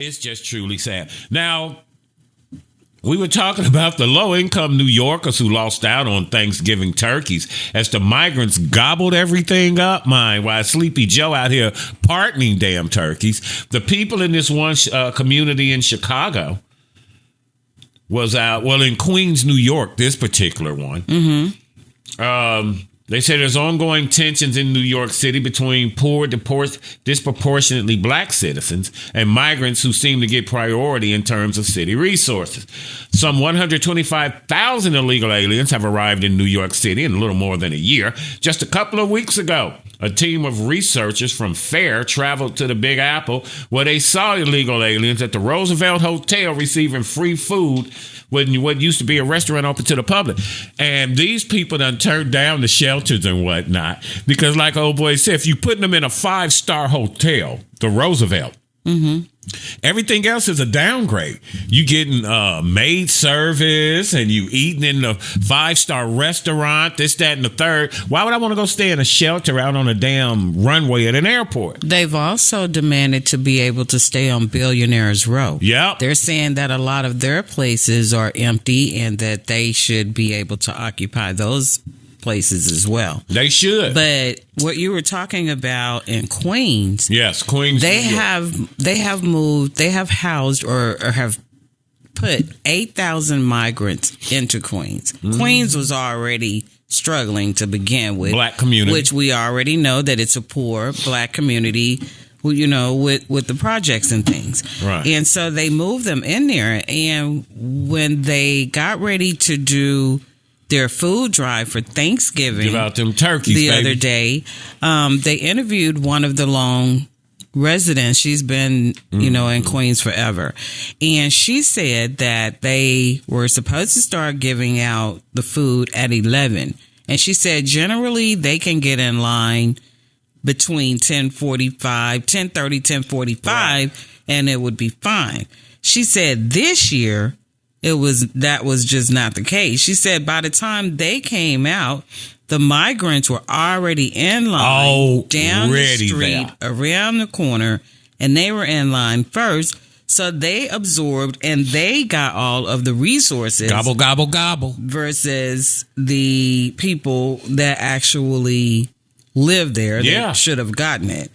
It's just truly sad. Now, we were talking about the low-income New Yorkers who lost out on Thanksgiving turkeys as the migrants gobbled everything up, while Sleepy Joe out here pardoning damn turkeys. The people in this one community in Chicago was out, in Queens, New York, this particular one. Mm-hmm. They say there's ongoing tensions in New York City between poor, disproportionately black citizens and migrants who seem to get priority in terms of city resources. Some 125,000 illegal aliens have arrived in New York City in a little more than a year. Just a couple of weeks ago, a team of researchers from FAIR traveled to the Big Apple where they saw illegal aliens at the Roosevelt Hotel receiving free food when what used to be a restaurant open to the public. And these people done turned down the shelters and whatnot because, like old boy said, if you put them in a 5-star hotel, the Roosevelt, mm-hmm. everything else is a downgrade. You getting maid service and you eating in the 5-star restaurant, this, that, and the third. Why would I want to go stay in a shelter out on a damn runway at an airport? They've also demanded to be able to stay on Billionaires Row. Yep. They're saying that a lot of their places are empty and that they should be able to occupy those places as well. They should. But what you were talking about in Queens, yes, Queens, they have housed or have put 8,000 migrants into Queens. Mm. Queens was already struggling to begin with, black community, which we already know that it's a poor black community, you know, with the projects and things. Right. And so they moved them in there, and when they got ready to do their food drive for Thanksgiving, give out them turkeys the other day, they interviewed one of the Long residents. She's been, in Queens forever. And she said that they were supposed to start giving out the food at 11. And she said generally they can get in line between 10:30, 10:45, right, and it would be fine. She said this year, that was just not the case. She said by the time they came out, the migrants were already in line down the street, around the corner, and they were in line first. So they absorbed and they got all of the resources. Gobble, gobble, gobble. Versus the people that actually live there that should have gotten it.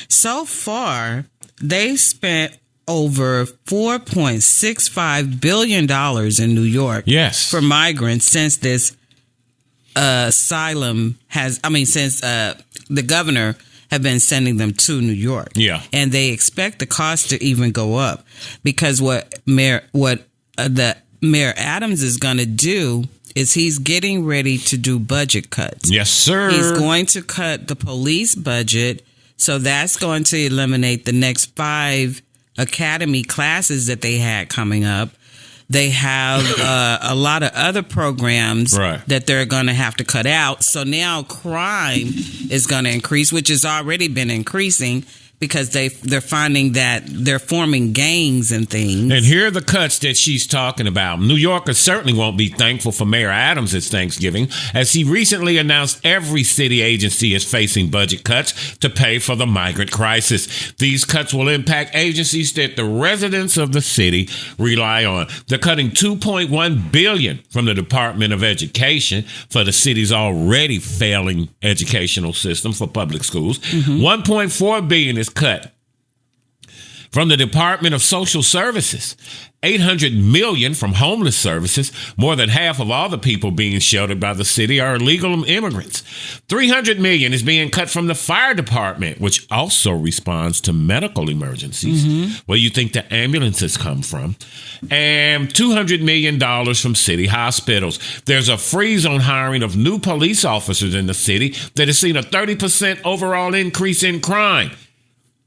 So far, they've spent over $4.65 billion in New York for migrants since this asylum since the governor have been sending them to New York. Yeah. And they expect the cost to even go up because what Mayor Adams is going to do is he's getting ready to do budget cuts. Yes, sir. He's going to cut the police budget, so that's going to eliminate the next 5 academy classes that they had coming up. They have a lot of other programs that they're going to have to cut out. So now crime is going to increase, which has already been increasing because they're finding that they're forming gangs and things. And here are the cuts that she's talking about. New Yorkers certainly won't be thankful for Mayor Adams' Thanksgiving, as he recently announced every city agency is facing budget cuts to pay for the migrant crisis. These cuts will impact agencies that the residents of the city rely on. They're cutting $2.1 billion from the Department of Education for the city's already failing educational system for public schools. Mm-hmm. $1.4 billion is cut from the Department of Social Services, $800 million from homeless services. More than half of all the people being sheltered by the city are illegal immigrants. $300 million is being cut from the fire department, which also responds to medical emergencies, where you think the ambulances come from, and $200 million from city hospitals. There's a freeze on hiring of new police officers in the city that has seen a 30% overall increase in crime.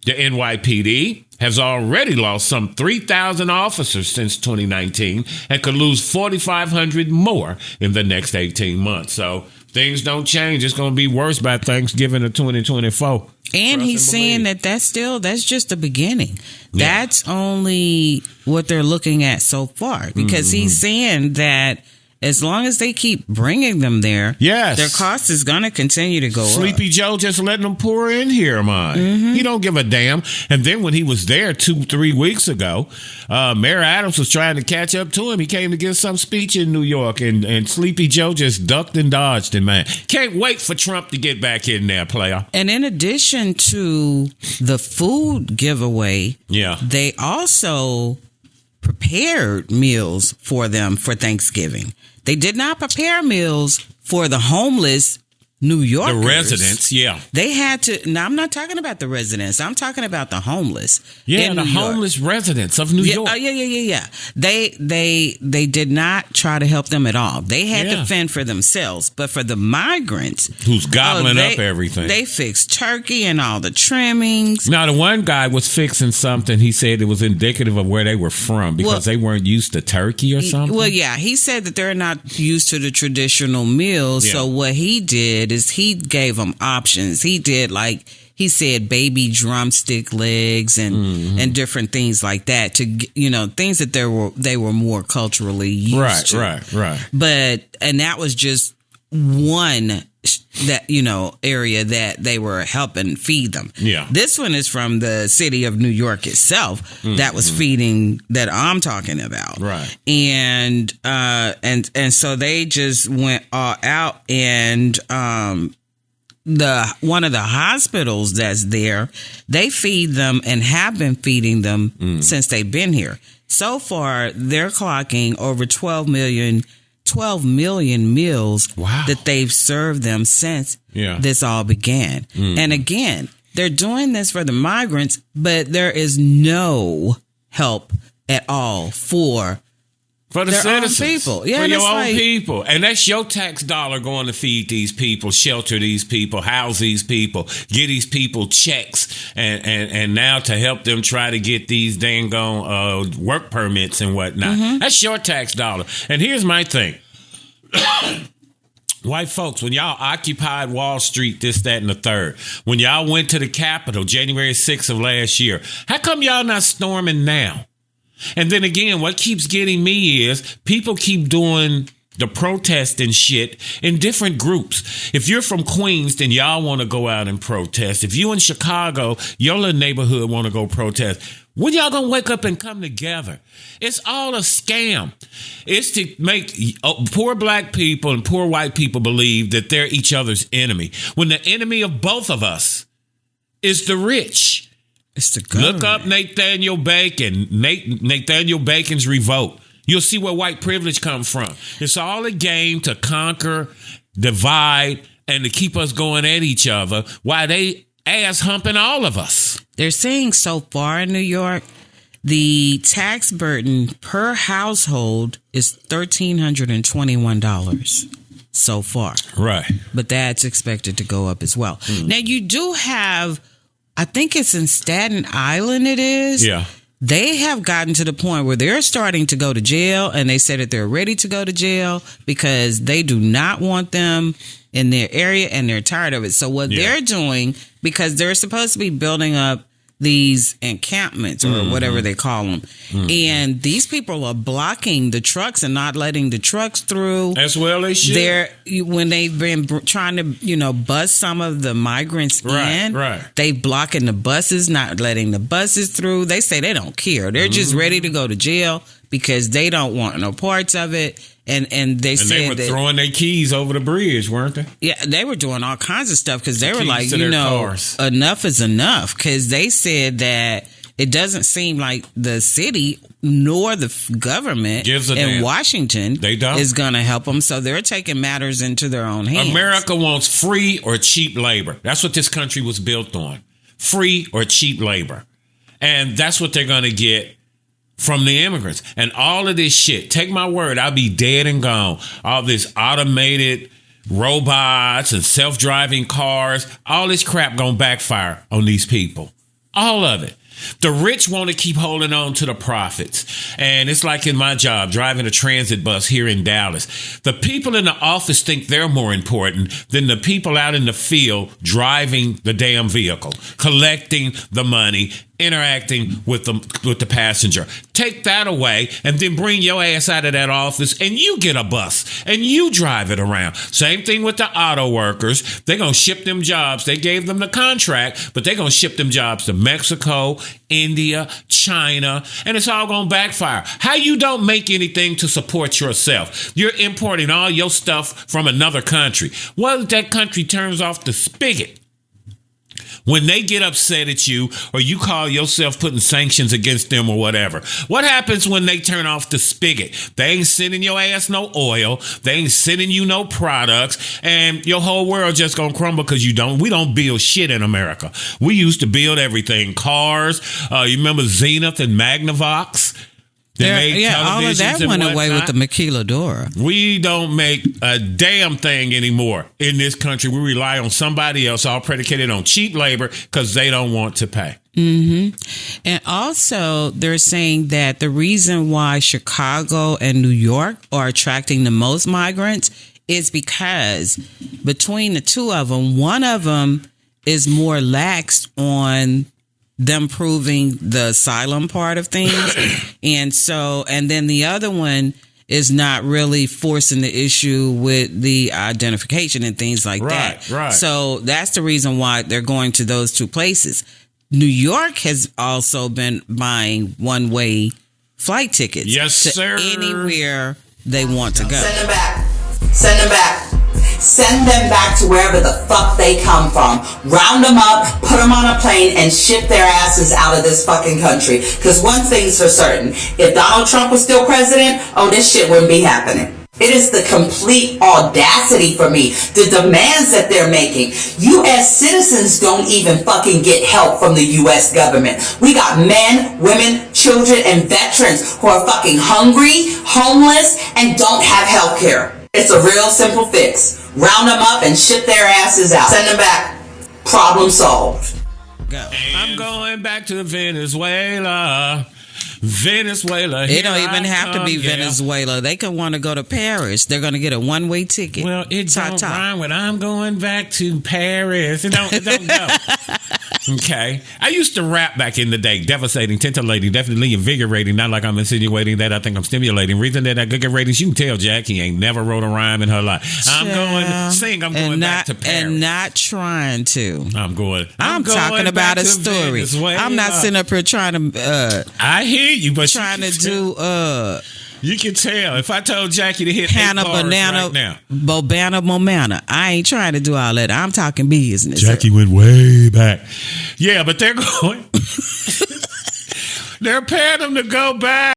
The NYPD has already lost some 3,000 officers since 2019 and could lose 4,500 more in the next 18 months. So things don't change. It's going to be worse by Thanksgiving of 2024. And he's saying that's just the beginning. Yeah. That's only what they're looking at so far, because he's saying that as long as they keep bringing them there, Yes. their cost is going to continue to go up. Sleepy Joe just letting them pour in here, man. He don't give a damn. And then when he was there 2-3 weeks ago, Mayor Adams was trying to catch up to him. He came to give some speech in New York, and Sleepy Joe just ducked and dodged him, man. Can't wait for Trump to get back in there, player. And in addition to the food giveaway, they also prepared meals for them for Thanksgiving. They did not prepare meals for the homeless New Yorkers. The residents, They had to. Now, I'm not talking about the residents. I'm talking about the homeless. Yeah, the homeless residents of New York. Yeah. They did not try to help them at all. They had to fend for themselves. But for the migrants, who's gobbling up everything, they fixed turkey and all the trimmings. Now, the one guy was fixing something. He said it was indicative of where they were from because they weren't used to turkey or something. Well, yeah, he said that they're not used to the traditional meals. Yeah. So what he did is he gave them options. He did, like he said, baby drumstick legs and different things like that, to, you know, things that they were more culturally used to. Right. And that was just one that, you know, area that they were helping feed them. Yeah. This one is from the city of New York itself that was feeding that I'm talking about. Right. And so they just went all out, and one of the hospitals that's there, they feed them and have been feeding them since they've been here. So far, they're clocking over 12 million meals that they've served them since this all began. And again, they're doing this for the migrants, but there is no help at all for the citizens, people. Yeah, for your own people. And that's your tax dollar going to feed these people, shelter these people, house these people, get these people checks, and now to help them try to get these dang work permits and whatnot. That's your tax dollar. And here's my thing. White folks, when y'all occupied Wall Street, this, that, and the third, when y'all went to the Capitol January 6th of last year, how come y'all not storming now? And then again, what keeps getting me is people keep doing the protest and shit in different groups. If you're from Queens, then y'all want to go out and protest. If you in Chicago, your little neighborhood want to go protest. When y'all gonna wake up and come together? It's all a scam. It's to make poor black people and poor white people believe that they're each other's enemy, when the enemy of both of us is the rich. It's the government. Look up Nathaniel Bacon, Nathaniel Bacon's Revolt. You'll see where white privilege comes from. It's all a game to conquer, divide, and to keep us going at each other while they ass humping all of us. They're saying so far in New York, the tax burden per household is $1,321 so far. Right. But that's expected to go up as well. Now, you do have, I think it's in Staten Island it is. Yeah. They have gotten to the point where they're starting to go to jail, and they said that they're ready to go to jail because they do not want them in their area and they're tired of it. So what they're doing, because they're supposed to be building up these encampments or whatever they call them. And these people are blocking the trucks and not letting the trucks through. As well they should. When they've been trying to, bus some of the migrants in, they blocking the buses, not letting the buses through. They say they don't care. They're just ready to go to jail because they don't want no parts of it. And they said they were throwing their keys over the bridge, weren't they? Yeah, they were doing all kinds of stuff because they were like, enough is enough. Because they said that it doesn't seem like the city nor the government in Washington is going to help them. So they're taking matters into their own hands. America wants free or cheap labor. That's what this country was built on. Free or cheap labor. And that's what they're going to get from the immigrants. And all of this shit, take my word, I'll be dead and gone. All this automated robots and self-driving cars, all this crap gonna backfire on these people. All of it. The rich want to keep holding on to the profits. And it's like in my job, driving a transit bus here in Dallas. The people in the office think they're more important than the people out in the field driving the damn vehicle, collecting the money, interacting with the passenger. Take that away and then bring your ass out of that office and you get a bus and you drive it around. Same thing with the auto workers. They're going to ship them jobs. They gave them the contract, but they're going to ship them jobs to Mexico, India, China, and it's all going to backfire. How you don't make anything to support yourself? You're importing all your stuff from another country. What if that country turns off the spigot? When they get upset at you or you call yourself putting sanctions against them or whatever, what happens when they turn off the spigot? They ain't sending your ass no oil. They ain't sending you no products. And your whole world just going to crumble because we don't build shit in America. We used to build everything. Cars. You remember Zenith and Magnavox? All of that went away with the maquiladora. We don't make a damn thing anymore in this country. We rely on somebody else, all predicated on cheap labor because they don't want to pay. Mm-hmm. And also, they're saying that the reason why Chicago and New York are attracting the most migrants is because between the two of them, one of them is more laxed on them proving the asylum part of things. and then the other one is not really forcing the issue with the identification and things like that. Right. So that's the reason why they're going to those two places. New York has also been buying one-way flight tickets to anywhere they want to go. Send them back. Send them back. Send them back to wherever the fuck they come from. Round them up, put them on a plane, and ship their asses out of this fucking country. Because one thing's for certain. If Donald Trump was still president, this shit wouldn't be happening. It is the complete audacity for me, the demands that they're making. U.S. citizens don't even fucking get help from the U.S. government. We got men, women, children, and veterans who are fucking hungry, homeless, and don't have health care. It's a real simple fix. Round them up and ship their asses out. Send them back. Problem solved. Go. I'm going back to Venezuela. It don't even have to be Venezuela. They could want to go to Paris. They're going to get a one-way ticket. Well, it don't rhyme with I'm going back to Paris. It don't go. Okay. I used to rap back in the day. Devastating, titillating, definitely invigorating. Not like I'm insinuating that I think I'm stimulating. Reason that I could get ratings, you can tell Jackie ain't never wrote a rhyme in her life. I'm going back to Paris. And not trying to. I'm talking about a story. Venezuela. I'm not sitting up here trying to... I hear you, but trying to do... You can tell. If I told Jackie to hit Hannah Banana right now. Bobana Momana. I ain't trying to do all that. I'm talking business. Jackie went way back. Yeah, but they're going. They're paying them to go back.